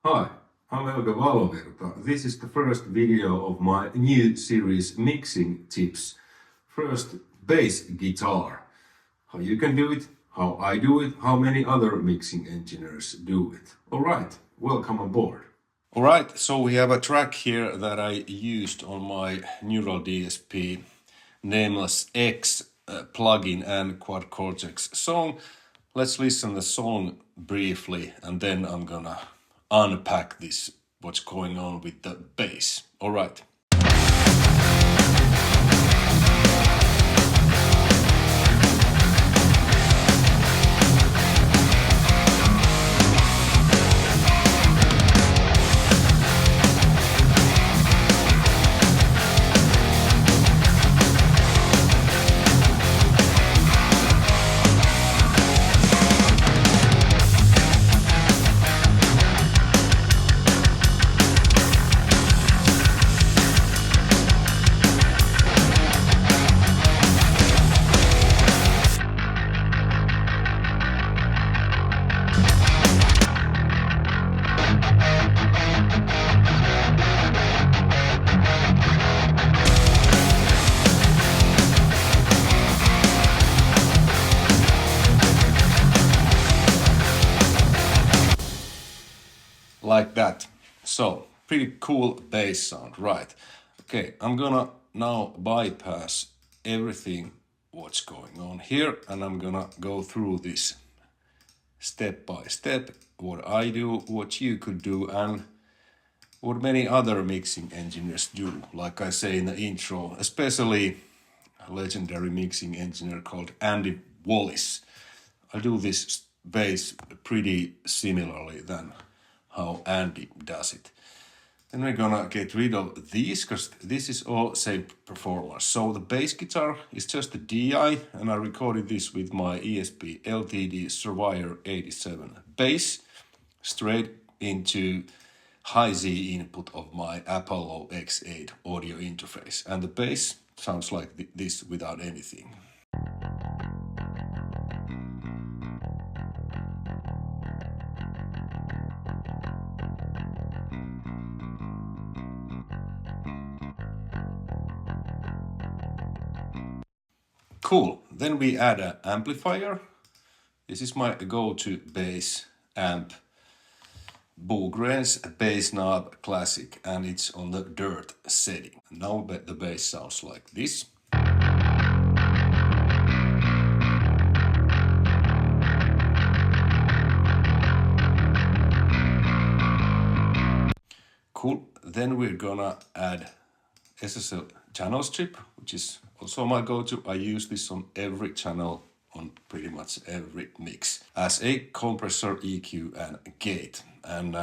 Hi, I'm Euge Valovirta. This is the first video of my new series Mixing Tips. First, bass guitar. How you can do it, how I do it, how many other mixing engineers do it. Alright, welcome aboard. Alright, so we have a track here that I used on my Neural DSP Nameless X plugin and Quad Cortex song. Let's listen the song briefly and then I'm gonna unpack this, what's going on with the bass. Alright. Like that. So, pretty cool bass sound, right? Okay, I'm gonna now bypass everything what's going on here and I'm gonna go through this step by step, what I do, what you could do and what many other mixing engineers do. Like I say in the intro, especially a legendary mixing engineer called Andy Wallace. I do this bass pretty similarly than how Andy does it. Then we're gonna get rid of these because this is all same performance. So the bass guitar is just a DI and I recorded this with my ESP LTD Survivor 87 bass straight into high Z input of my Apollo X8 audio interface. And the bass sounds like this without anything. Cool, then we add an amplifier. This is my go-to bass amp. Bogren's Bass Knob Classic and it's on the dirt setting. Now the bass sounds like this. Cool, then we're gonna add SSL channel strip, which is also my go-to. I use this on every channel on pretty much every mix as a compressor, EQ and gate. And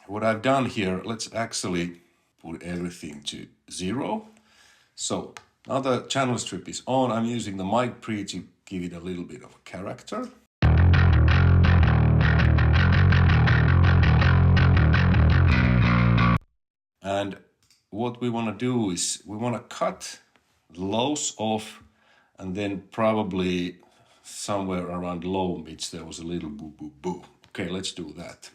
what I've done here, let's actually put everything to 0. So now the channel strip is on. I'm using the mic pre to give it a little bit of a character. And what we want to do is we want to cut lows off and then probably somewhere around low mids there was a little boo boo boo. Okay, let's do that.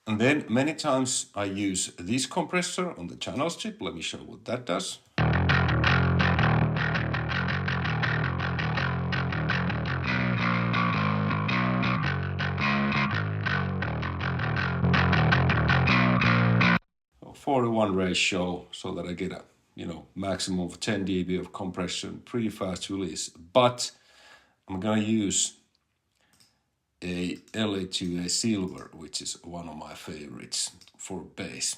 And then many times I use this compressor on the channel strip. Let me show what that does. So 4:1 ratio so that I get a maximum of 10 dB of compression, pretty fast release. But I'm gonna use a LA2A Silver, which is one of my favorites for bass.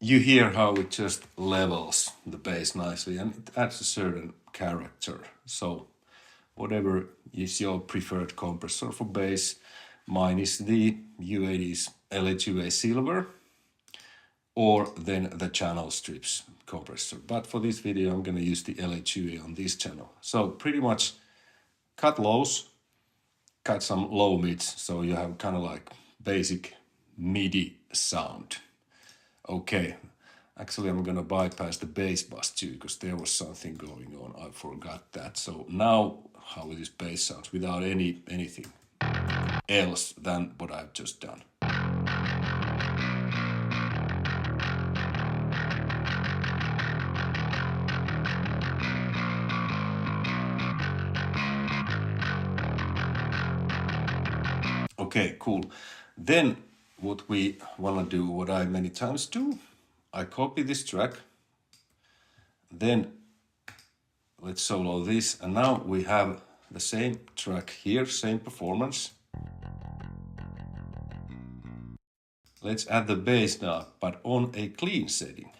you hear how it just levels the bass nicely and it adds a certain character. So whatever is your preferred compressor for bass, mine is the U80's LH2A Silver, or then the channel strips compressor. But for this video, I'm gonna use the LH2A on this channel. So pretty much cut lows, cut some low mids, so you have kind of like basic MIDI sound. Okay, actually I'm gonna bypass the bass bus too, because there was something going on, I forgot that. So now how this bass sounds without anything else than what I've just done. Okay, cool. Then what we want to do, what I many times do, I copy this track, then let's solo this, and now we have the same track here, same performance. Let's add the bass now, but on a clean setting.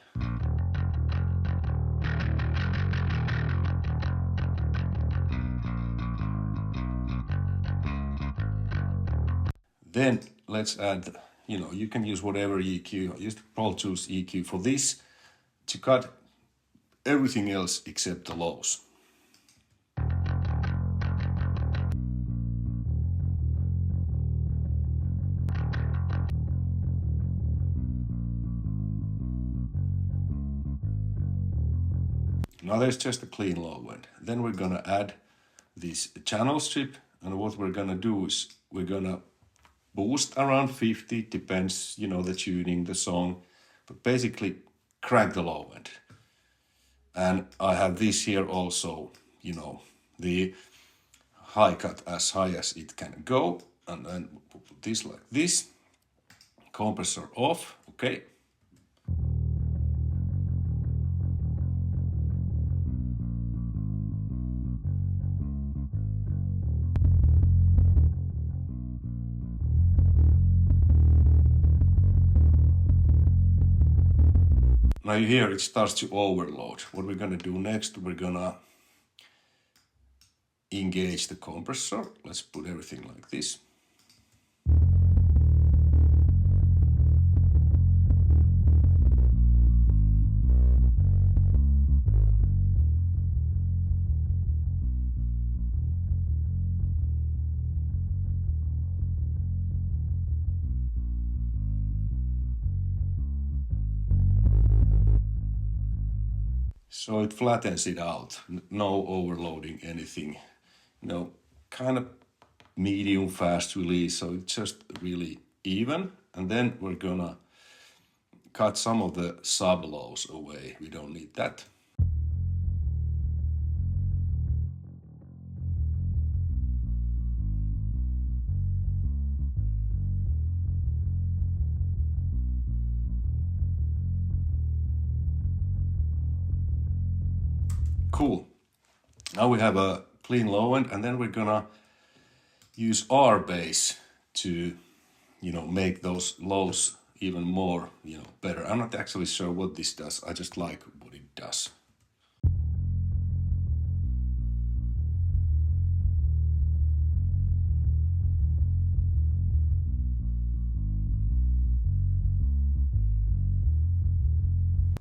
Then let's add, you can use whatever EQ. I used Pro Tools EQ for this to cut everything else except the lows. Now there's just a clean low end. Then we're gonna add this channel strip, and what we're gonna do is we're gonna boost around 50, depends, the tuning, the song, but basically crank the low end. And I have this here also, the high cut as high as it can go, and then put this like this, compressor off, okay. Now you hear it starts to overload. What we're gonna do next, we're gonna engage the compressor. Let's put everything like this. So it flattens it out, no overloading anything, kind of medium fast release, so it's just really even. And then we're gonna cut some of the sub lows away, we don't need that. Cool. Now we have a clean low end, and then we're gonna use our bass to, make those lows even more, better. I'm not actually sure what this does. I just like what it does.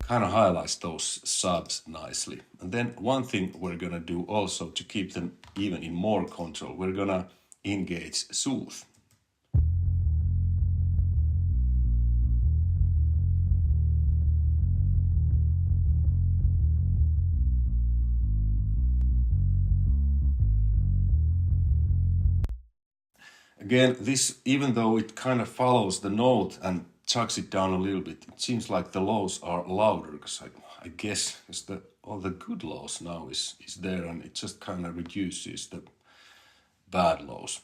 Kind of highlights those subs nicely. And then one thing we're gonna do also to keep them even in more control, we're gonna engage Soothe. Again, this, even though it kind of follows the note and chucks it down a little bit, it seems like the lows are louder, because I guess all the good lows now is there, and it just kind of reduces the bad lows.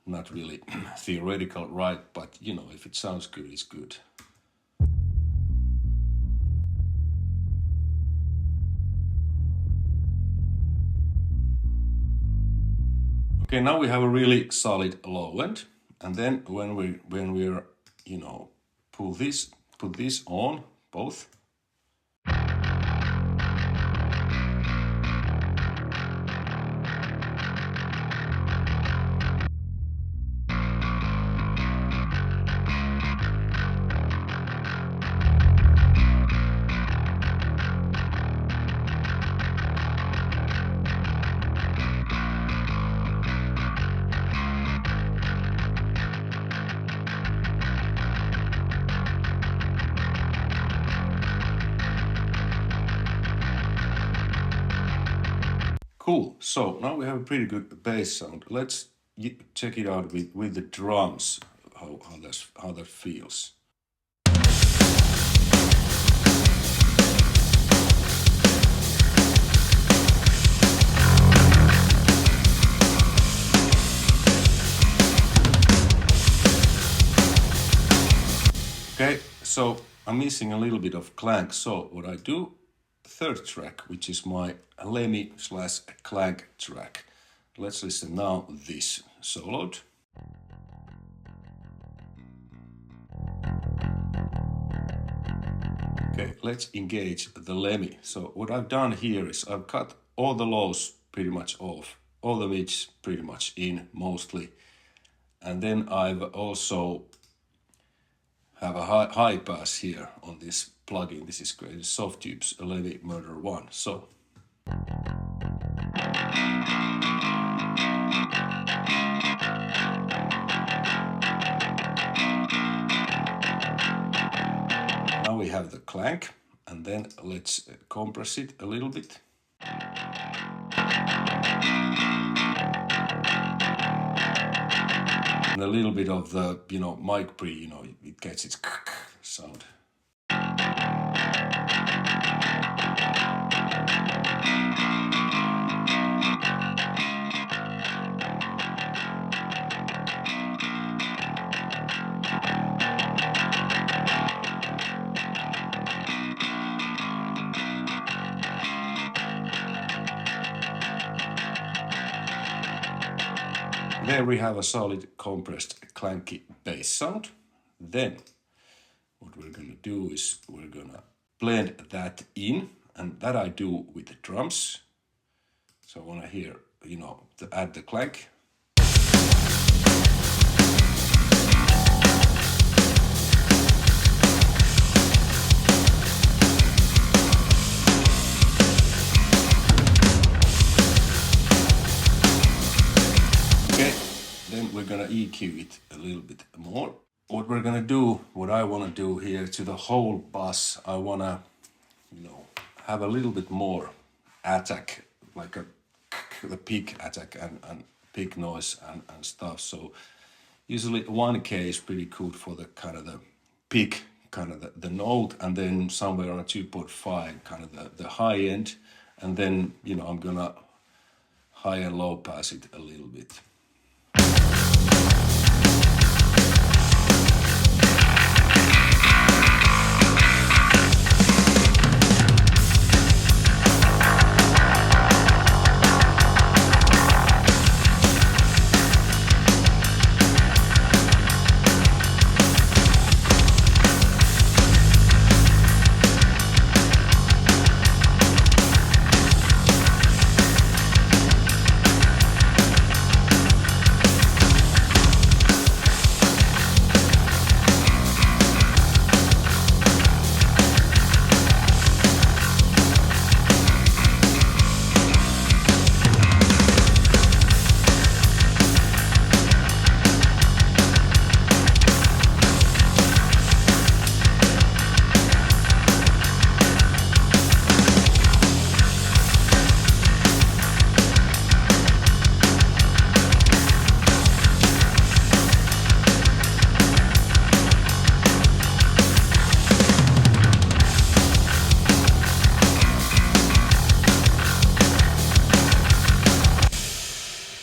Not really theoretical, right? But if it sounds good, it's good. Okay, now we have a really solid low end, and then when we're put this on, both. Cool, so now we have a pretty good bass sound. Let's check it out with the drums, how that feels. Okay, so I'm missing a little bit of clank, so what I do, third track, which is my Lemmy/clank track. Let's listen now this soloed. Okay, let's engage the Lemmy. So what I've done here is I've cut all the lows pretty much off, all the mids pretty much in mostly, and then I've also have a high pass here on this plugin. This is great, Softtube's Lemmy Murder 1. So now we have the clank, and then let's compress it a little bit. And a little bit of the, mic pre, it gets its sound. There we have a solid compressed clanky bass sound. Then what we're gonna do is we're gonna blend that in, and that I do with the drums. So I wanna hear, to add the clank. Then we're gonna EQ it a little bit more. What we're gonna do, what I wanna do here to the whole bass, I wanna, have a little bit more attack, like the peak attack and peak noise and stuff. So usually 1K is pretty good for the kind of the peak, kind of the note, and then somewhere on 2.5, kind of the high end, and then I'm gonna high and low pass it a little bit.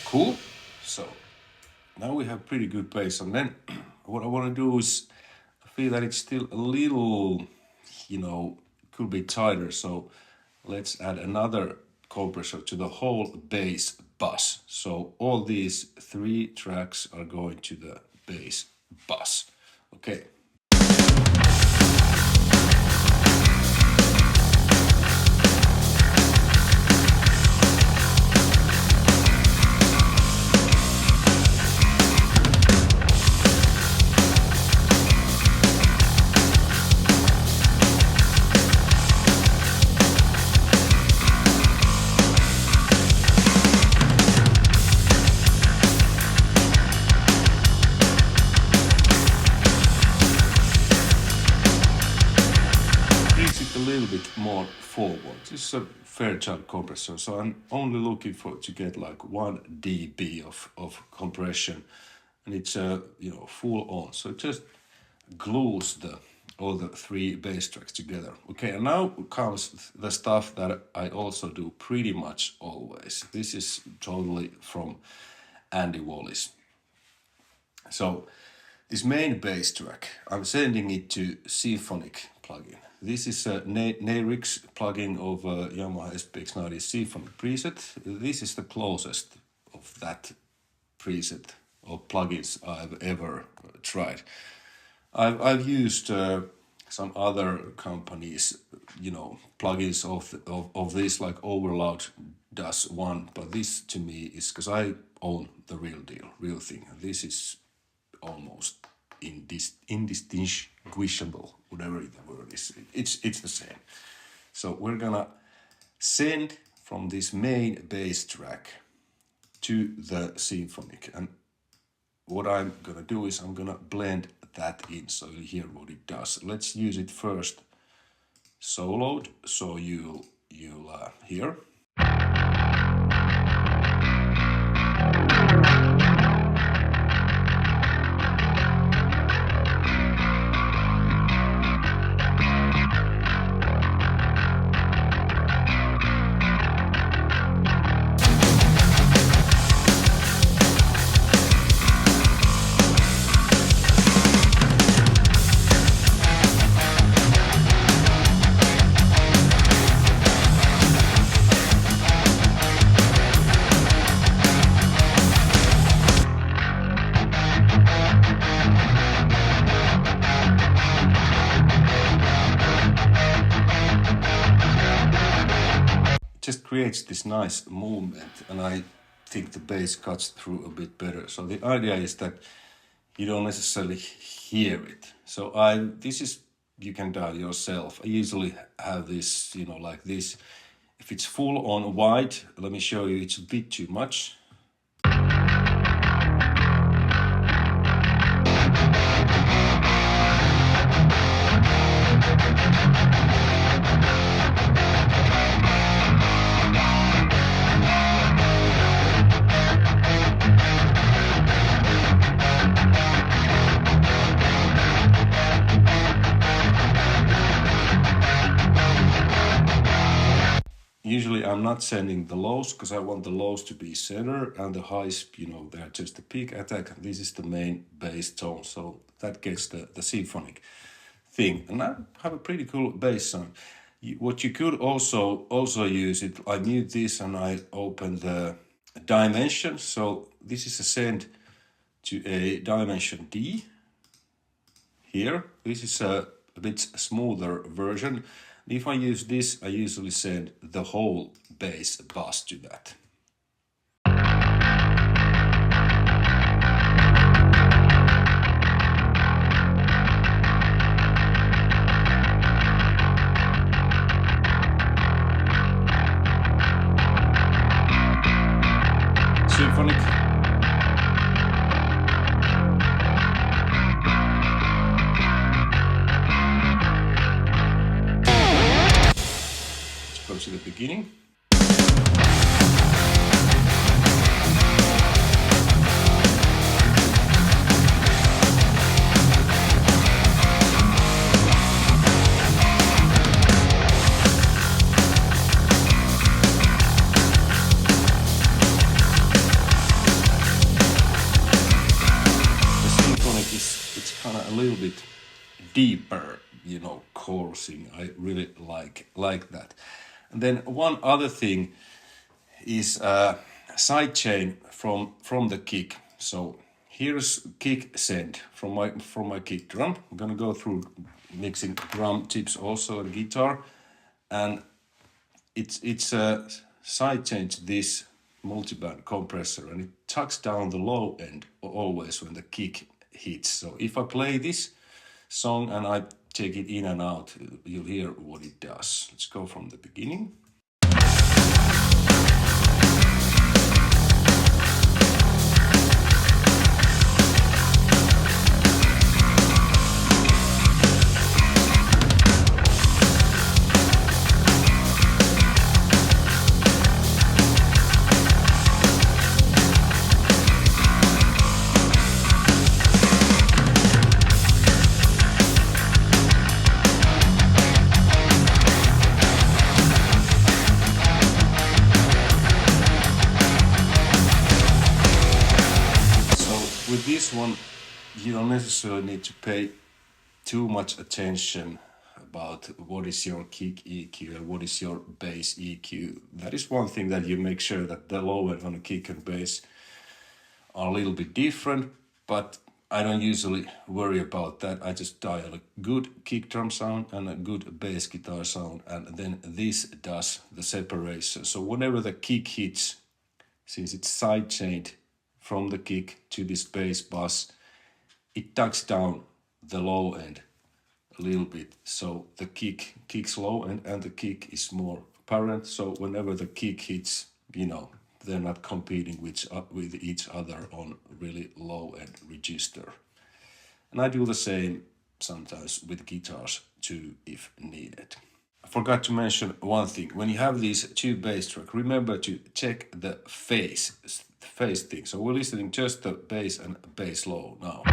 Cool. So now we have pretty good bass, and then what I want to do is I feel that it's still a little, could be tighter. So let's add another compressor to the whole bass bus. So all these 3 tracks are going to the bass bus. Okay. little bit more forward. This is a Fairchild compressor, so I'm only looking to get like 1 dB of compression, and it's full on. So it just glues all the 3 bass tracks together. Okay, and now comes the stuff that I also do pretty much always. This is totally from Andy Wallace. So this main bass track, I'm sending it to Symphonic plugin. This is a Nirvana plugin of Yamaha SPX90 Symphonic preset. This is the closest of that preset or plugins I've ever tried. I've used some other companies, plugins of this, like Overloud does one, but this to me is because I own the real deal, real thing. This is almost indistinguishable, whatever the word is. It's the same. So we're gonna send from this main bass track to the Symphonic, and what I'm gonna do is I'm gonna blend that in so you hear what it does. Let's use it first soloed, so you'll hear. Just creates this nice movement, and I think the bass cuts through a bit better. So the idea is that you don't necessarily hear it. So this is, you can dial yourself. I usually have this, like this. If it's full on wide, let me show you, it's a bit too much. Usually I'm not sending the lows because I want the lows to be center and the highs, they're just the peak attack. This is the main bass tone, so that gets the Symphonic thing. And I have a pretty cool bass sound. What you could also use it, I mute this and I open the dimension. So this is a send to a dimension D here. This is a bit smoother version. If I use this, I usually send the whole bass bus to that. Symphonic. To the beginning. The Symphonic it's kind of a little bit deeper, chorusing. I really like that. And then one other thing is sidechain from the kick. So here's kick send from my kick drum. I'm gonna go through mixing drum tips also and guitar, and it's a sidechain to this multiband compressor, and it tucks down the low end always when the kick hits. So if I play this song and I take it in and out, you'll hear what it does. Let's go from the beginning. you don't necessarily need to pay too much attention about what is your kick EQ and what is your bass EQ. That is one thing that you make sure that the low end on the kick and bass are a little bit different, but I don't usually worry about that. I just dial a good kick drum sound and a good bass guitar sound, and then this does the separation. So whenever the kick hits, since it's sidechained from the kick to this bass bus, it tucks down the low end a little bit. So the kick's low end and the kick is more apparent. So whenever the kick hits, you know, they're not competing with each other on really low end register. And I do the same sometimes with guitars too, if needed. I forgot to mention one thing. When you have these two bass tracks, remember to check the phase thing. So we're listening just the bass and bass low now.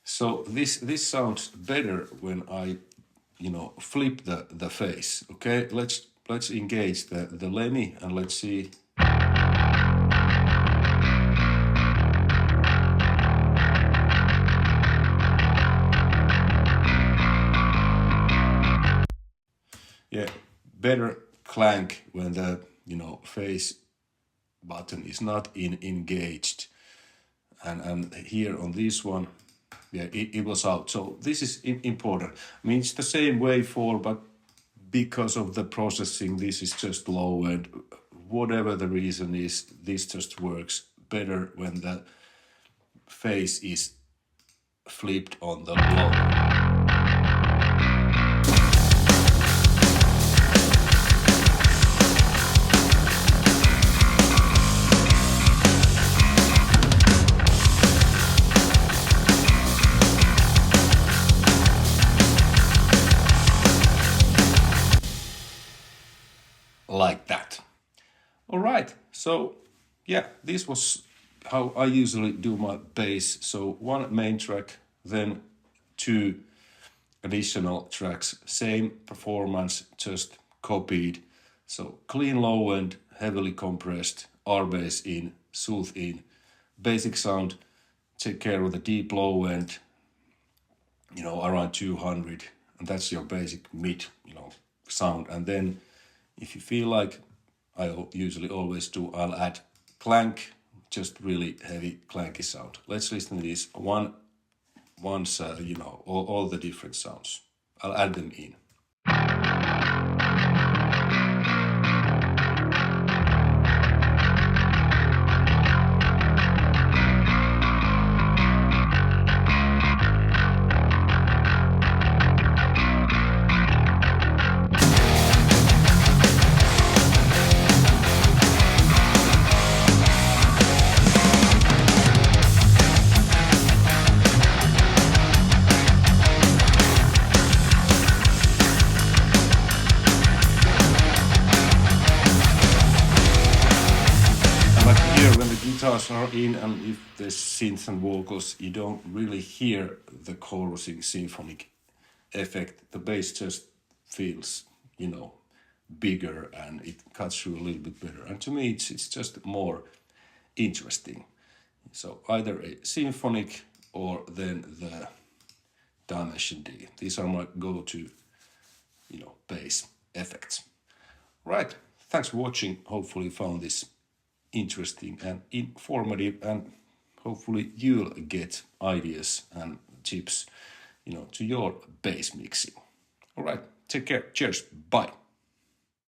So this sounds better when I, flip the phase. Okay, let's engage the Lemmy and let's see. Yeah, better clank when the phase button is not engaged, and here on this one, yeah, it was out. So this is important. I mean, it's the same waveform, but because of the processing, this is just low, and whatever the reason is, this just works better when the phase is flipped on the low. Like that. All right, so yeah, this was how I usually do my bass. So one main track, then two additional tracks, same performance, just copied. So clean low end, heavily compressed, R bass in, sooth in, basic sound, take care of the deep low end, around 200, and that's your basic mid, sound. And then if you feel like, I usually always do, I'll add clank, just really heavy clanky sound. Let's listen to this once, all the different sounds. I'll add them in. Guitars are in, and if there's synth and vocals, you don't really hear the chorusing symphonic effect. The bass just feels, bigger, and it cuts through a little bit better. And to me, it's just more interesting. So either a symphonic or then the Dimension D. These are my go-to, bass effects. Right. Thanks for watching. Hopefully you found this interesting and informative, and hopefully you'll get ideas and tips, to your bass mixing. All right, take care. Cheers. Bye.